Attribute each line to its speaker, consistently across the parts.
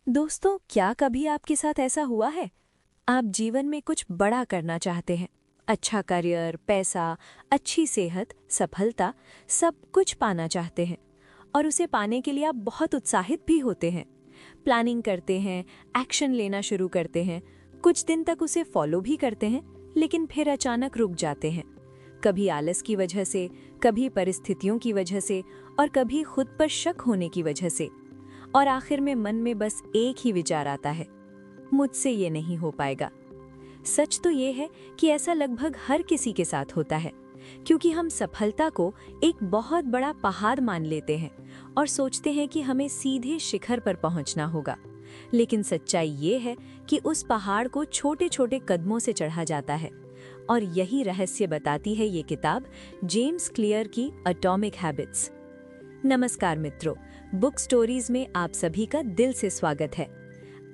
Speaker 1: दोस्तों, क्या कभी आपके साथ ऐसा हुआ है? आप जीवन में कुछ बड़ा करना चाहते हैं। अच्छा करियर, पैसा, अच्छी सेहत, सफलता, सब कुछ पाना चाहते हैं। और उसे पाने के लिए आप बहुत उत्साहित भी होते हैं। प्लानिंग करते हैं, एक्शन लेना शुरू करते हैं, कुछ दिन तक उसे फॉलो भी करते हैं, लेकिन फिर अचानक रुक जाते हैं। कभी आलस की वजह से, कभी परिस्थितियों की वजह से और कभी खुद पर शक होने की वजह से। और आखिर में मन में बस एक ही विचार आता है, मुझसे ये नहीं हो पाएगा। सच तो ये है कि ऐसा लगभग हर किसी के साथ होता है, क्योंकि हम सफलता को एक बहुत बड़ा पहाड़ मान लेते हैं और सोचते हैं कि हमें सीधे शिखर पर पहुंचना होगा। लेकिन सच्चाई ये है कि उस पहाड़ को छोटे छोटे कदमों से चढ़ा जाता है। और यही रहस्य बताती है ये किताब, जेम्स क्लियर की एटॉमिक हैबिट्स। नमस्कार मित्रों, बुक स्टोरीज में आप सभी का दिल से स्वागत है।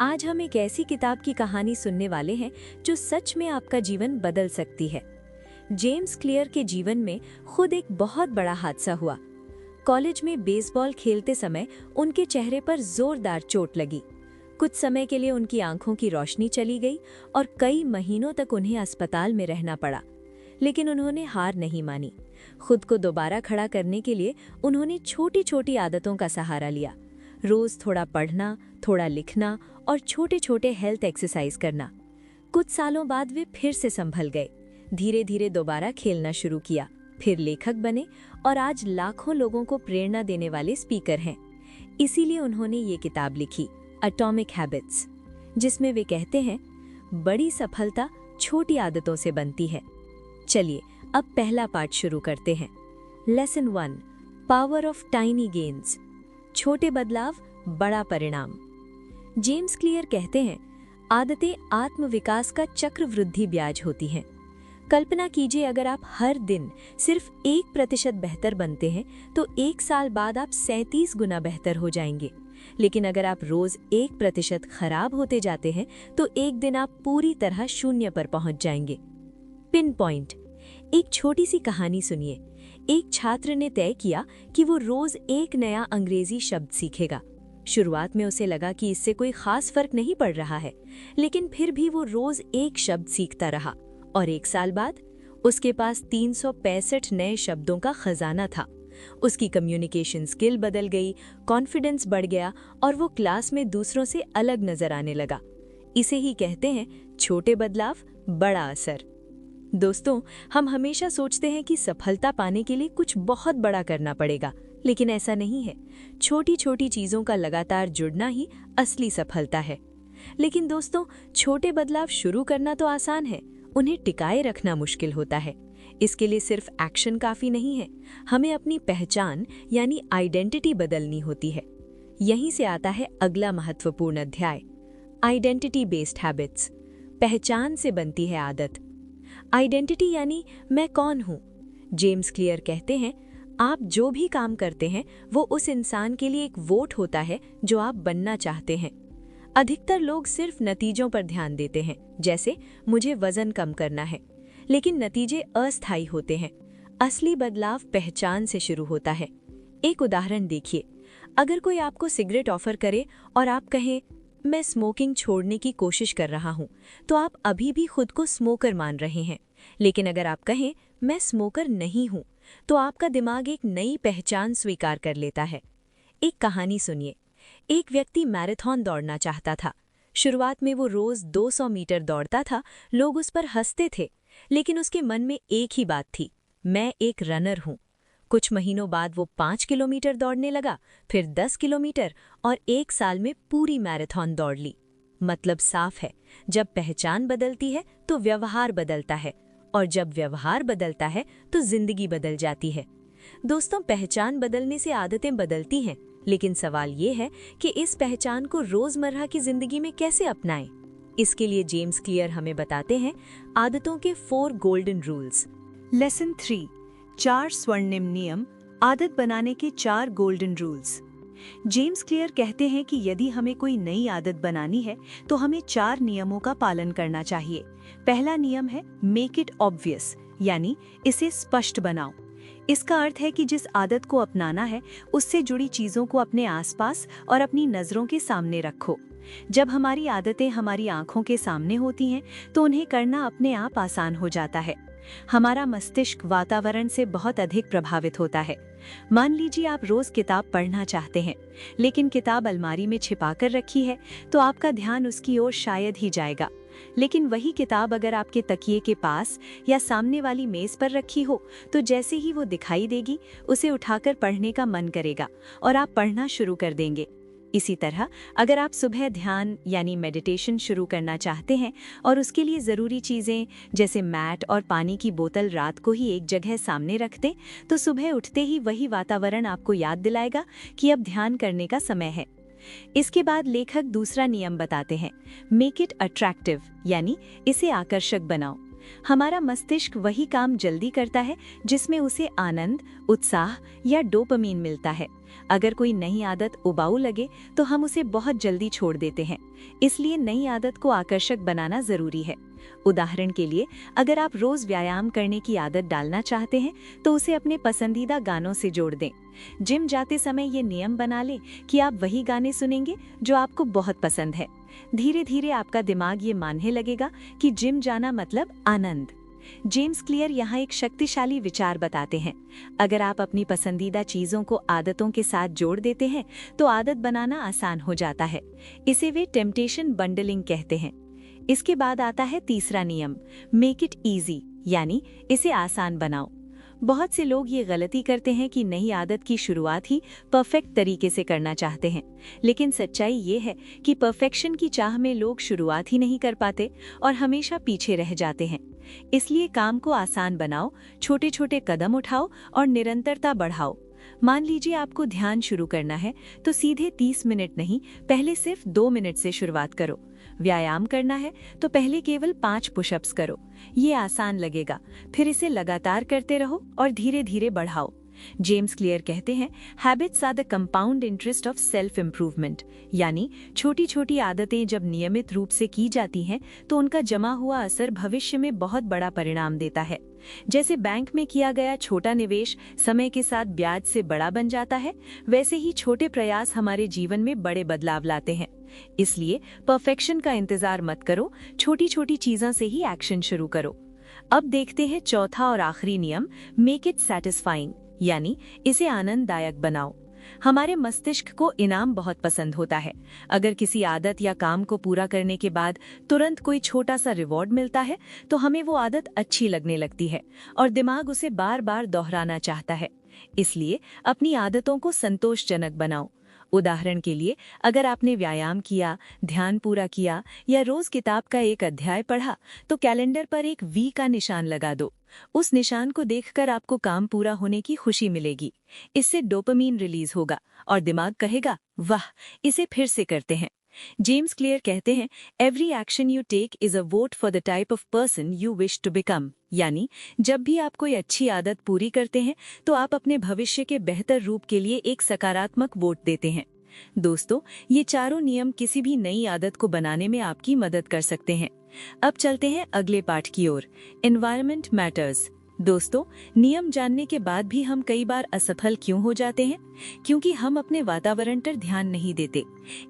Speaker 1: आज हम एक ऐसी किताब की कहानी सुनने वाले हैं जो सच में आपका जीवन बदल सकती है। जेम्स क्लियर के जीवन में खुद एक बहुत बड़ा हादसा हुआ। कॉलेज में बेसबॉल खेलते समय उनके चेहरे पर जोरदार चोट लगी। कुछ समय के लिए उनकी आंखों की रोशनी चली गई और कई महीनों तक उन्हें अस्पताल में रहना पड़ा। लेकिन उन्होंने हार नहीं मानी। खुद को दोबारा खड़ा करने के लिए उन्होंने छोटी छोटी आदतों का सहारा लिया। रोज थोड़ा पढ़ना, थोड़ा लिखना और छोटे छोटे हेल्थ एक्सरसाइज करना। कुछ सालों बाद वे फिर से संभल गए। धीरे धीरे दोबारा खेलना शुरू किया, फिर लेखक बने और आज लाखों लोगों को प्रेरणा देने वाले स्पीकर हैं। इसीलिए उन्होंने ये किताब लिखी, एटॉमिक हैबिट्स, जिसमें वे कहते हैं, बड़ी सफलता छोटी आदतों से बनती है। चलिए अब पहला पार्ट शुरू करते हैं। Lesson 1, power of tiny gains. छोटे बदलाव, बड़ा परिणाम। जेम्स क्लियर कहते हैं, आदतें आत्मविकास का चक्रवृद्धि ब्याज होती हैं। कल्पना कीजिए, अगर आप हर दिन सिर्फ 1% बेहतर बनते हैं तो 1 साल बाद आप 37 गुना बेहतर हो जाएंगे। लेकिन अगर आप रोज 1% खराब होते जाते हैं तो एक दिन आप पूरी तरह शून्य पर पहुंच जाएंगे। Pin point. एक छोटी सी कहानी सुनिए। एक छात्र ने तय किया कि वो रोज एक नया अंग्रेजी शब्द सीखेगा। शुरुआत में उसे लगा कि इससे कोई खास फर्क नहीं पड़ रहा है, लेकिन फिर भी वो रोज एक शब्द सीखता रहा और 1 साल बाद उसके पास 365 नए शब्दों का खजाना था। उसकी कम्युनिकेशन स्किल बदल गई, कॉन्फिडेंस बढ़ गया और वो क्लास में दूसरों से अलग नजर आने लगा। इसे ही कहते हैं छोटे बदलाव, बड़ा असर। दोस्तों, हम हमेशा सोचते हैं कि सफलता पाने के लिए कुछ बहुत बड़ा करना पड़ेगा, लेकिन ऐसा नहीं है। छोटी छोटी चीजों का लगातार जुड़ना ही असली सफलता है। लेकिन दोस्तों, छोटे बदलाव शुरू करना तो आसान है, उन्हें टिकाए रखना मुश्किल होता है। इसके लिए सिर्फ एक्शन काफी नहीं है, हमें अपनी पहचान यानी आइडेंटिटी बदलनी होती है। यहीं से आता है अगला महत्वपूर्ण अध्याय, आइडेंटिटी बेस्ड हैबिट्स। पहचान से बनती है आदत। आइडेंटिटी यानी मैं कौन हूँ। जेम्स क्लियर कहते हैं, आप जो भी काम करते हैं वो उस इंसान के लिए एक वोट होता है जो आप बनना चाहते हैं। अधिकतर लोग सिर्फ नतीजों पर ध्यान देते हैं, जैसे मुझे वजन कम करना है, लेकिन नतीजे अस्थायी होते हैं। असली बदलाव पहचान से शुरू होता है। एक उदाहरण देखिए, अगर कोई आपको सिगरेट ऑफर करे और आप कहें, मैं स्मोकिंग छोड़ने की कोशिश कर रहा हूं, तो आप अभी भी खुद को स्मोकर मान रहे हैं। लेकिन अगर आप कहें, मैं स्मोकर नहीं हूं, तो आपका दिमाग एक नई पहचान स्वीकार कर लेता है। एक कहानी सुनिए। एक व्यक्ति मैराथन दौड़ना चाहता था। शुरुआत में वो रोज 200 मीटर दौड़ता था। लोग उस पर हंसते थे, लेकिन उसके मन में एक ही बात थी, मैं एक रनर हूं। कुछ महीनों बाद वो 5 किलोमीटर दौड़ने लगा, फिर 10 किलोमीटर और 1 साल में पूरी मैराथन दौड़ ली। मतलब साफ है, जब पहचान बदलती है तो व्यवहार बदलता है, और जब व्यवहार बदलता है तो जिंदगी बदल जाती है। दोस्तों, पहचान बदलने से आदतें बदलती हैं, लेकिन सवाल ये है कि इस पहचान को रोजमर्रा की जिंदगी में कैसे अपनाएं। इसके लिए जेम्स क्लियर हमें बताते हैं आदतों के 4 गोल्डन रूल्स। लेसन 3, 4 स्वर्णिम नियम, आदत बनाने के 4 गोल्डन रूल्स। जेम्स क्लियर कहते हैं कि यदि हमें कोई नई आदत बनानी है तो हमें 4 नियमों का पालन करना चाहिए। पहला नियम है मेक इट ऑब्वियस, यानी इसे स्पष्ट बनाओ। इसका अर्थ है कि जिस आदत को अपनाना है उससे जुड़ी चीजों को अपने आसपास और अपनी नजरों के सामने रखो। जब हमारी आदतें हमारी आंखों के सामने होती हैं तो उन्हें करना अपने आप आसान हो जाता है। हमारा मस्तिष्क वातावरण से बहुत अधिक प्रभावित होता है। मान लीजिए आप रोज किताब पढ़ना चाहते हैं, लेकिन किताब अलमारी में छिपाकर रखी है, तो आपका ध्यान उसकी ओर शायद ही जाएगा। लेकिन वही किताब अगर आपके तकिए के पास या सामने वाली मेज पर रखी हो, तो जैसे ही वो दिखाई देगी, उसे उठाकर पढ़ने का मन करेगा और आप पढ़ना शुरू कर देंगे। इसी तरह अगर आप सुबह ध्यान यानी मेडिटेशन शुरू करना चाहते हैं और उसके लिए ज़रूरी चीज़ें जैसे मैट और पानी की बोतल रात को ही एक जगह सामने रख दें, तो सुबह उठते ही वही वातावरण आपको याद दिलाएगा कि अब ध्यान करने का समय है। इसके बाद लेखक दूसरा नियम बताते हैं, मेक इट अट्रैक्टिव, यानी इसे आकर्षक बनाओ। हमारा मस्तिष्क वही काम जल्दी करता है जिसमें उसे आनंद, उत्साह या डोपामीन मिलता है। अगर कोई नई आदत उबाऊ लगे तो हम उसे बहुत जल्दी छोड़ देते हैं। इसलिए नई आदत को आकर्षक बनाना जरूरी है। उदाहरण के लिए, अगर आप रोज व्यायाम करने की आदत डालना चाहते हैं तो उसे अपने पसंदीदा गानों से जोड़ दें। जिम जाते समय ये नियम बना लें कि आप वही गाने सुनेंगे जो आपको बहुत पसंद है। धीरे धीरे आपका दिमाग ये मानने लगेगा कि जिम जाना मतलब आनंद। जेम्स क्लियर यहाँ एक शक्तिशाली विचार बताते हैं, अगर आप अपनी पसंदीदा चीजों को आदतों के साथ जोड़ देते हैं तो आदत बनाना आसान हो जाता है। इसे वे टेम्पटेशन बंडलिंग कहते हैं। इसके बाद आता है तीसरा नियम, मेक इट इजी, यानी इसे आसान बनाओ। बहुत से लोग ये गलती करते हैं कि नई आदत की शुरुआत ही परफेक्ट तरीके से करना चाहते हैं, लेकिन सच्चाई ये है कि परफेक्शन की चाह में लोग शुरुआत ही नहीं कर पाते और हमेशा पीछे रह जाते हैं। इसलिए काम को आसान बनाओ, छोटे छोटे कदम उठाओ और निरंतरता बढ़ाओ। मान लीजिए आपको ध्यान शुरू करना है, तो सीधे 30 मिनट नहीं, पहले सिर्फ 2 मिनट से शुरुआत करो। व्यायाम करना है तो पहले केवल 5 पुशअप्स करो। ये आसान लगेगा, फिर इसे लगातार करते रहो और धीरे धीरे बढ़ाओ। जेम्स क्लियर कहते हैं, habits are the compound interest of self improvement, यानी छोटी छोटी आदतें जब नियमित रूप से की जाती हैं तो उनका जमा हुआ असर भविष्य में बहुत बड़ा परिणाम देता है। जैसे बैंक में किया गया छोटा निवेश समय के साथ ब्याज से बड़ा बन जाता है, वैसे ही छोटे प्रयास हमारे जीवन में बड़े बदलाव लाते हैं। इसलिए परफेक्शन का इंतजार मत करो, छोटी छोटी चीजों से ही एक्शन शुरू करो। अब देखते हैं चौथा और आखिरी नियम, मेक इट सैटिस्फाइंग, यानी इसे आनंददायक बनाओ। हमारे मस्तिष्क को इनाम बहुत पसंद होता है। अगर किसी आदत या काम को पूरा करने के बाद तुरंत कोई छोटा सा रिवॉर्ड मिलता है तो हमें वो आदत अच्छी लगने लगती है और दिमाग उसे बार बार दोहराना चाहता है। इसलिए अपनी आदतों को संतोषजनक बनाओ। उदाहरण के लिए, अगर आपने व्यायाम किया, ध्यान पूरा किया या रोज किताब का एक अध्याय पढ़ा, तो कैलेंडर पर एक वी का निशान लगा दो। उस निशान को देखकर आपको काम पूरा होने की खुशी मिलेगी। इससे डोपामीन रिलीज होगा और दिमाग कहेगा, वाह, इसे फिर से करते हैं। जेम्स क्लियर कहते हैं, every action you take is a vote for the type of person you wish to become, यानी जब भी आप कोई अच्छी आदत पूरी करते हैं तो आप अपने भविष्य के बेहतर रूप के लिए एक सकारात्मक वोट देते हैं। दोस्तों, ये चारों नियम किसी भी नई आदत को बनाने में आपकी मदद कर सकते हैं। अब चलते हैं अगले पाठ की ओर, एनवायरनमेंट मैटर्स। दोस्तों, नियम जानने के बाद भी हम कई बार असफल क्यों हो जाते हैं? क्योंकि हम अपने वातावरण पर ध्यान नहीं देते।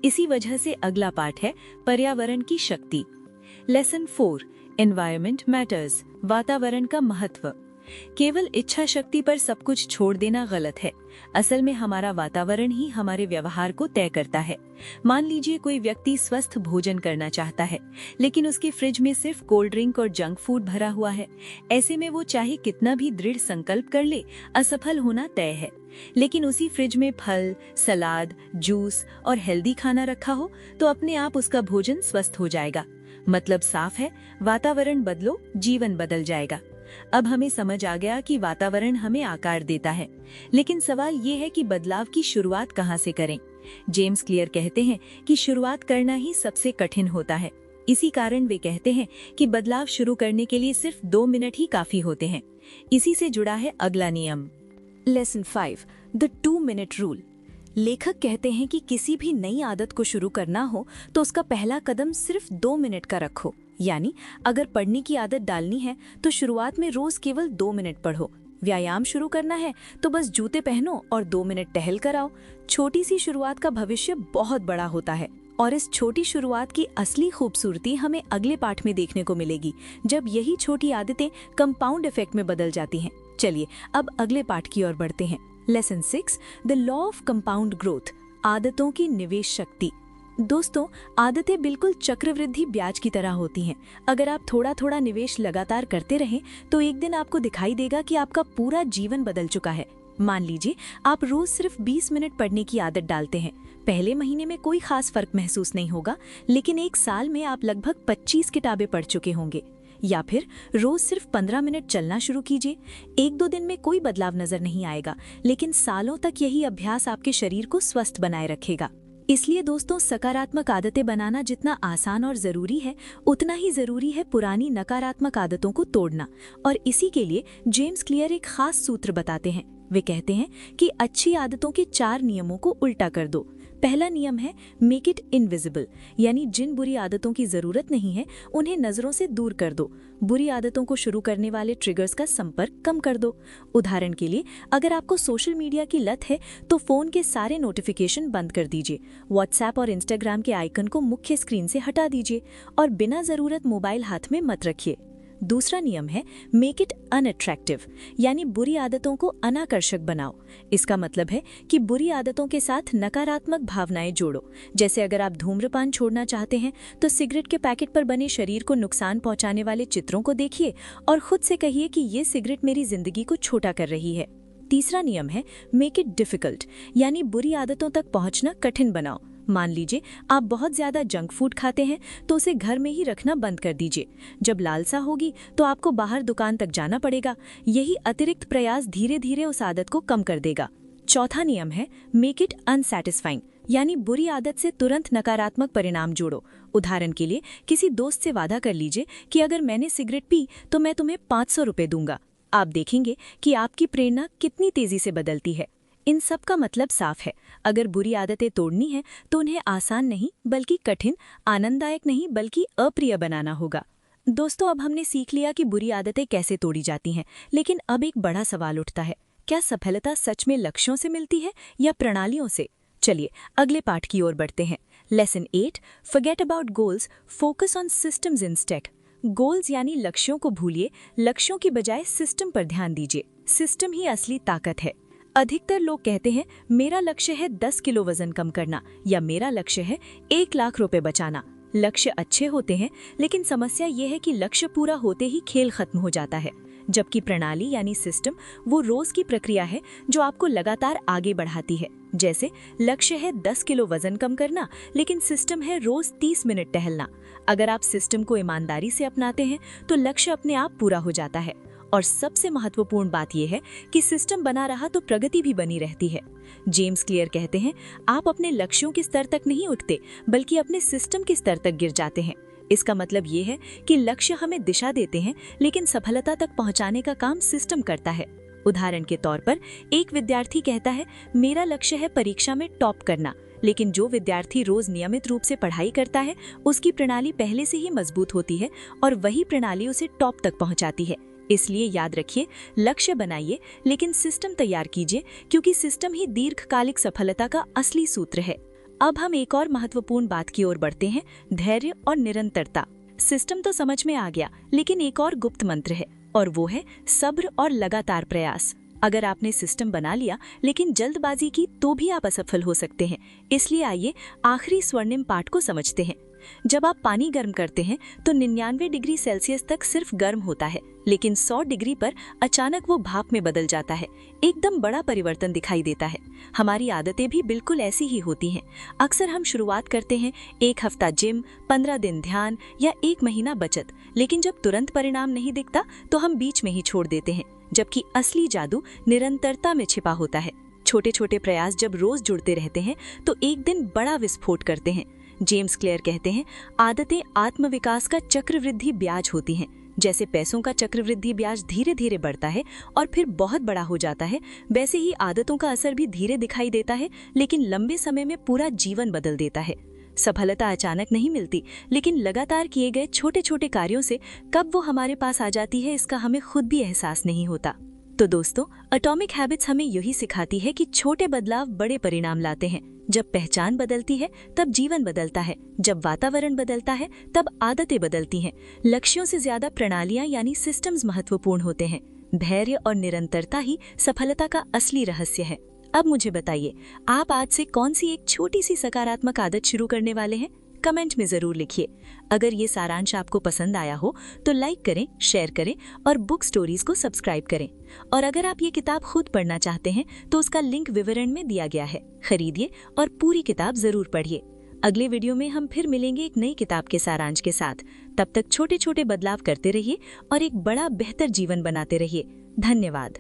Speaker 1: इसी वजह से अगला पाठ है पर्यावरण की शक्ति। लेसन 4, एनवायरनमेंट मैटर्स, वातावरण का महत्व। केवल इच्छा शक्ति पर सब कुछ छोड़ देना गलत है। असल में हमारा वातावरण ही हमारे व्यवहार को तय करता है। मान लीजिए कोई व्यक्ति स्वस्थ भोजन करना चाहता है, लेकिन उसके फ्रिज में सिर्फ कोल्ड ड्रिंक और जंक फूड भरा हुआ है। ऐसे में वो चाहे कितना भी दृढ़ संकल्प कर ले, असफल होना तय है। लेकिन उसी फ्रिज में फल, सलाद, जूस और हेल्दी खाना रखा हो तो अपने आप उसका भोजन स्वस्थ हो जाएगा। मतलब साफ है, वातावरण बदलो, जीवन बदल जाएगा। अब हमें समझ आ गया कि वातावरण हमें आकार देता है, लेकिन सवाल ये है कि बदलाव की शुरुआत कहाँ से करें। जेम्स क्लियर कहते हैं कि शुरुआत करना ही सबसे कठिन होता है। इसी कारण वे कहते हैं कि बदलाव शुरू करने के लिए सिर्फ 2 मिनट ही काफी होते हैं। इसी से जुड़ा है अगला नियम, लेसन 5, द 2 मिनट रूल। लेखक कहते हैं कि किसी भी नई आदत को शुरू करना हो तो उसका पहला कदम सिर्फ 2 मिनट का रखो। यानी अगर पढ़ने की आदत डालनी है तो शुरुआत में रोज केवल 2 मिनट पढ़ो। व्यायाम शुरू करना है तो बस जूते पहनो और 2 मिनट टहल कर आओ। छोटी सी शुरुआत का भविष्य बहुत बड़ा होता है और इस छोटी शुरुआत की असली खूबसूरती हमें अगले पाठ में देखने को मिलेगी, जब यही छोटी आदतें कंपाउंड इफेक्ट में बदल जाती हैं। चलिए अब अगले पाठ की ओर बढ़ते हैं। Lesson 6, the law of compound growth, आदतों की निवेश शक्ति। दोस्तों, आदतें बिल्कुल चक्रवृद्धि ब्याज की तरह होती हैं। अगर आप थोड़ा थोड़ा निवेश लगातार करते रहें तो एक दिन आपको दिखाई देगा कि आपका पूरा जीवन बदल चुका है। मान लीजिए आप रोज सिर्फ 20 मिनट पढ़ने की आदत डालते हैं। पहले महीने में कोई खास फर्क महसूस नहीं होगा, लेकिन एक साल में आप लगभग 25 किताबें पढ़ चुके होंगे। या फिर रोज सिर्फ 15 मिनट चलना शुरू कीजिए। 1-2 दिन में कोई बदलाव नजर नहीं आएगा, लेकिन सालों तक यही अभ्यास आपके शरीर को स्वस्थ बनाए रखेगा। इसलिए दोस्तों, सकारात्मक आदतें बनाना जितना आसान और जरूरी है, उतना ही जरूरी है पुरानी नकारात्मक आदतों को तोड़ना। और इसी के लिए जेम्स क्लियर एक खास सूत्र बताते हैं। वे कहते हैं कि अच्छी आदतों के 4 नियमों को उल्टा कर दो। पहला नियम है मेक इट इनविजिबल, यानी जिन बुरी आदतों की जरूरत नहीं है उन्हें नजरों से दूर कर दो। बुरी आदतों को शुरू करने वाले ट्रिगर्स का संपर्क कम कर दो। उदाहरण के लिए, अगर आपको सोशल मीडिया की लत है तो फोन के सारे नोटिफिकेशन बंद कर दीजिए। व्हाट्सएप और इंस्टाग्राम के आइकन को मुख्य स्क्रीन से हटा दीजिए और बिना जरूरत मोबाइल हाथ में मत रखिए। दूसरा नियम है मेक इट अनअट्रैक्टिव, यानी बुरी आदतों को अनाकर्षक बनाओ। इसका मतलब है कि बुरी आदतों के साथ नकारात्मक भावनाएं जोड़ो। जैसे अगर आप धूम्रपान छोड़ना चाहते हैं तो सिगरेट के पैकेट पर बने शरीर को नुकसान पहुंचाने वाले चित्रों को देखिए और खुद से कहिए कि ये सिगरेट मेरी जिंदगी को छोटा कर रही है। तीसरा नियम है मेक इट डिफिकल्ट, यानी बुरी आदतों तक पहुंचना कठिन बनाओ। मान लीजिए आप बहुत ज्यादा जंक फूड खाते हैं तो उसे घर में ही रखना बंद कर दीजिए। जब लालसा होगी तो आपको बाहर दुकान तक जाना पड़ेगा। यही अतिरिक्त प्रयास धीरे धीरे उस आदत को कम कर देगा। चौथा नियम है मेक इट अनसैटिस्फाइंग, यानी बुरी आदत से तुरंत नकारात्मक परिणाम जोड़ो। उदाहरण के लिए, किसी दोस्त से वादा कर लीजिए कि अगर मैंने सिगरेट पी तो मैं तुम्हें 500 रुपये दूंगा। आप देखेंगे कि आपकी प्रेरणा कितनी तेजी से बदलती है। इन सब का मतलब साफ है, अगर बुरी आदतें तोड़नी है तो उन्हें आसान नहीं बल्कि कठिन, आनंददायक नहीं बल्कि अप्रिय बनाना होगा। दोस्तों, अब हमने सीख लिया कि बुरी आदतें कैसे तोड़ी जाती हैं, लेकिन अब एक बड़ा सवाल उठता है, क्या सफलता सच में लक्ष्यों से मिलती है या प्रणालियों से? चलिए अगले पाठ की ओर बढ़ते हैं। Lesson 8, forget about goals, focus on systems instead. Goals यानी लक्ष्यों को भूलिए, लक्ष्यों की बजाय सिस्टम पर ध्यान दीजिए। सिस्टम ही असली ताकत है। अधिकतर लोग कहते हैं मेरा लक्ष्य है 10 किलो वजन कम करना या मेरा लक्ष्य है 1 लाख रुपए बचाना। लक्ष्य अच्छे होते हैं, लेकिन समस्या ये है कि लक्ष्य पूरा होते ही खेल खत्म हो जाता है। जबकि प्रणाली यानी सिस्टम वो रोज की प्रक्रिया है जो आपको लगातार आगे बढ़ाती है। जैसे लक्ष्य है 10 किलो वजन कम करना, लेकिन सिस्टम है रोज 30 मिनट टहलना। अगर आप सिस्टम को ईमानदारी से अपनाते हैं तो लक्ष्य अपने आप पूरा हो जाता है। और सबसे महत्वपूर्ण बात यह है कि सिस्टम बना रहा तो प्रगति भी बनी रहती है। जेम्स क्लियर कहते हैं, आप अपने लक्ष्यों के स्तर तक नहीं उठते बल्कि अपने सिस्टम के स्तर तक गिर जाते हैं। इसका मतलब ये है कि लक्ष्य हमें दिशा देते हैं, लेकिन सफलता तक पहुंचाने का काम सिस्टम करता है। उदाहरण के तौर पर, एक विद्यार्थी कहता है मेरा लक्ष्य है परीक्षा में टॉप करना, लेकिन जो विद्यार्थी रोज नियमित रूप से पढ़ाई करता है उसकी प्रणाली पहले से ही मजबूत होती है और वही प्रणाली उसे टॉप तक पहुंचाती है। इसलिए याद रखिए, लक्ष्य बनाइए लेकिन सिस्टम तैयार कीजिए, क्योंकि सिस्टम ही दीर्घकालिक सफलता का असली सूत्र है। अब हम एक और महत्वपूर्ण बात की ओर बढ़ते हैं, धैर्य और निरंतरता। सिस्टम तो समझ में आ गया, लेकिन एक और गुप्त मंत्र है और वो है सब्र और लगातार प्रयास। अगर आपने सिस्टम बना लिया लेकिन जल्दबाजी की तो भी आप असफल हो सकते हैं। इसलिए आइए आखिरी स्वर्णिम पाठ को समझते हैं। जब आप पानी गर्म करते हैं तो 99 डिग्री सेल्सियस तक सिर्फ गर्म होता है, लेकिन 100 डिग्री पर अचानक वो भाप में बदल जाता है। एकदम बड़ा परिवर्तन दिखाई देता है। हमारी आदतें भी बिल्कुल ऐसी ही होती हैं। अक्सर हम शुरुआत करते हैं 1 हफ्ता जिम, 15 दिन ध्यान या 1 महीना बचत, लेकिन जब तुरंत परिणाम नहीं दिखता तो हम बीच में ही छोड़ देते हैं। जबकि असली जादू निरंतरता में छिपा होता है। छोटे छोटे प्रयास जब रोज जुड़ते रहते हैं तो एक दिन बड़ा विस्फोट करते हैं। जेम्स क्लियर कहते हैं, आदतें आत्मविकास का चक्रवृद्धि ब्याज होती हैं। जैसे पैसों का चक्रवृद्धि ब्याज धीरे धीरे बढ़ता है और फिर बहुत बड़ा हो जाता है, वैसे ही आदतों का असर भी धीरे दिखाई देता है, लेकिन लंबे समय में पूरा जीवन बदल देता है। सफलता अचानक नहीं मिलती, लेकिन लगातार किए गए छोटे छोटे कार्यों से कब वो हमारे पास आ जाती है इसका हमें खुद भी एहसास नहीं होता। तो दोस्तों, एटॉमिक हैबिट्स हमें यही सिखाती है कि छोटे बदलाव बड़े परिणाम लाते हैं। जब पहचान बदलती है तब जीवन बदलता है, जब वातावरण बदलता है तब आदतें बदलती हैं। लक्ष्यों से ज्यादा प्रणालियां यानी सिस्टम्स महत्वपूर्ण होते हैं। धैर्य और निरंतरता ही सफलता का असली रहस्य है। अब मुझे बताइए, आप आज से कौन सी एक छोटी सी सकारात्मक आदत शुरू करने वाले हैं? कमेंट में जरूर लिखिए। अगर ये सारांश आपको पसंद आया हो तो लाइक करें, शेयर करें और बुक स्टोरीज को सब्सक्राइब करें। और अगर आप ये किताब खुद पढ़ना चाहते हैं तो उसका लिंक विवरण में दिया गया है। खरीदिए और पूरी किताब जरूर पढ़िए। अगले वीडियो में हम फिर मिलेंगे एक नई किताब के सारांश के साथ। तब तक छोटे छोटे बदलाव करते रहिए और एक बड़ा बेहतर जीवन बनाते रहिए। धन्यवाद।